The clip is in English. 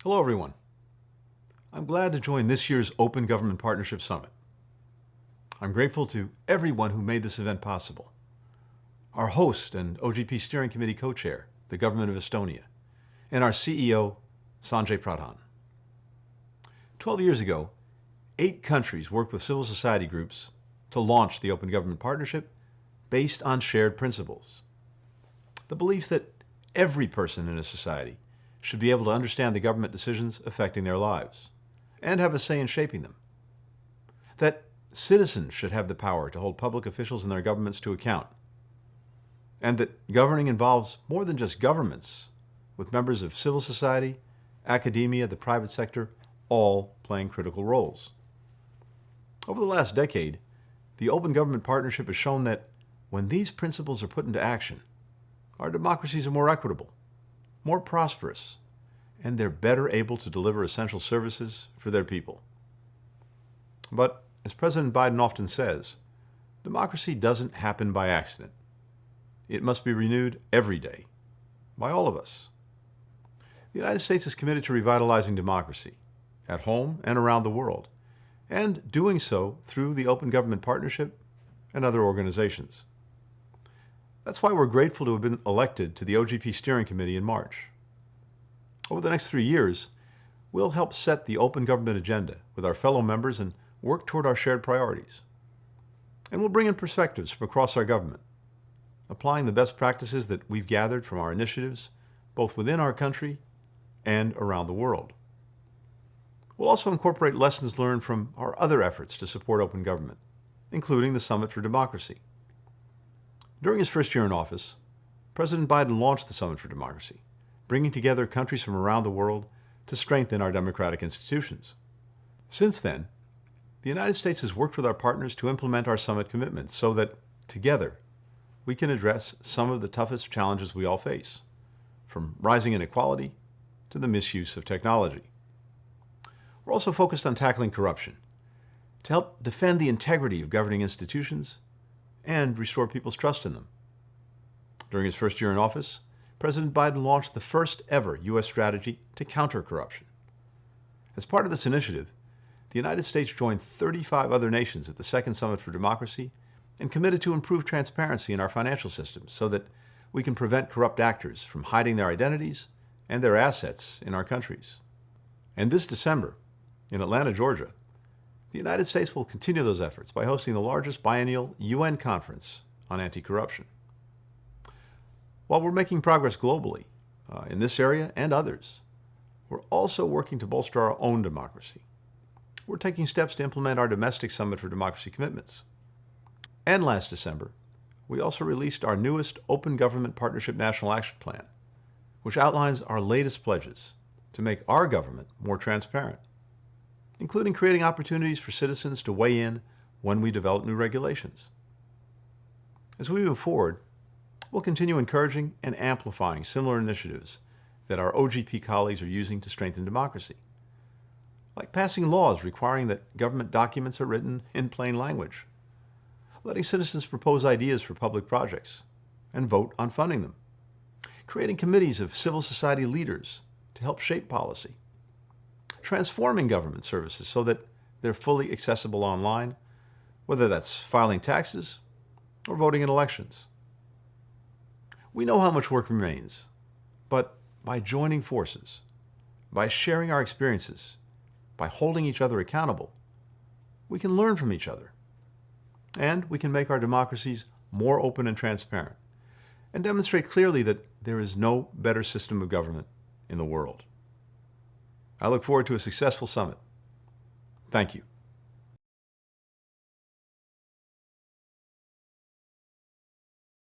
Hello, everyone. I'm glad to join this year's Open Government Partnership Summit. I'm grateful to everyone who made this event possible. Our host and OGP Steering Committee co-chair, the Government of Estonia, and our CEO, Sanjay Pradhan. 12 years ago, 8 countries worked with civil society groups to launch the Open Government Partnership based on shared principles. The belief that every person in a society should be able to understand the government decisions affecting their lives and have a say in shaping them. That citizens should have the power to hold public officials and their governments to account. And that governing involves more than just governments, with members of civil society, academia, the private sector, all playing critical roles. Over the last decade, the Open Government Partnership has shown that when these principles are put into action, our democracies are more equitable, more prosperous, and they're better able to deliver essential services for their people. But, as President Biden often says, democracy doesn't happen by accident. It must be renewed every day, by all of us. The United States is committed to revitalizing democracy, at home and around the world, and doing so through the Open Government Partnership and other organizations. That's why we're grateful to have been elected to the OGP Steering Committee in March. Over the next 3 years, we'll help set the open government agenda with our fellow members and work toward our shared priorities. And we'll bring in perspectives from across our government, applying the best practices that we've gathered from our initiatives, both within our country and around the world. We'll also incorporate lessons learned from our other efforts to support open government, including the Summit for Democracy. During his first year in office, President Biden launched the Summit for Democracy, bringing together countries from around the world to strengthen our democratic institutions. Since then, the United States has worked with our partners to implement our summit commitments so that, together, we can address some of the toughest challenges we all face, from rising inequality to the misuse of technology. We're also focused on tackling corruption to help defend the integrity of governing institutions and restore people's trust in them. During his first year in office, President Biden launched the first ever U.S. strategy to counter corruption. As part of this initiative, the United States joined 35 other nations at the Second Summit for Democracy and committed to improve transparency in our financial systems so that we can prevent corrupt actors from hiding their identities and their assets in our countries. And this December, in Atlanta, Georgia, the United States will continue those efforts by hosting the largest biennial UN conference on anti-corruption. While we're making progress globally in this area and others, we're also working to bolster our own democracy. We're taking steps to implement our domestic Summit for Democracy commitments. And last December, we also released our newest Open Government Partnership National Action Plan, which outlines our latest pledges to make our government more transparent, including creating opportunities for citizens to weigh in when we develop new regulations. As we move forward, we'll continue encouraging and amplifying similar initiatives that our OGP colleagues are using to strengthen democracy, like passing laws requiring that government documents are written in plain language, letting citizens propose ideas for public projects and vote on funding them, creating committees of civil society leaders to help shape policy, transforming government services so that they're fully accessible online, whether that's filing taxes or voting in elections. We know how much work remains, but by joining forces, by sharing our experiences, by holding each other accountable, we can learn from each other. And we can make our democracies more open and transparent, and demonstrate clearly that there is no better system of government in the world. I look forward to a successful summit. Thank you.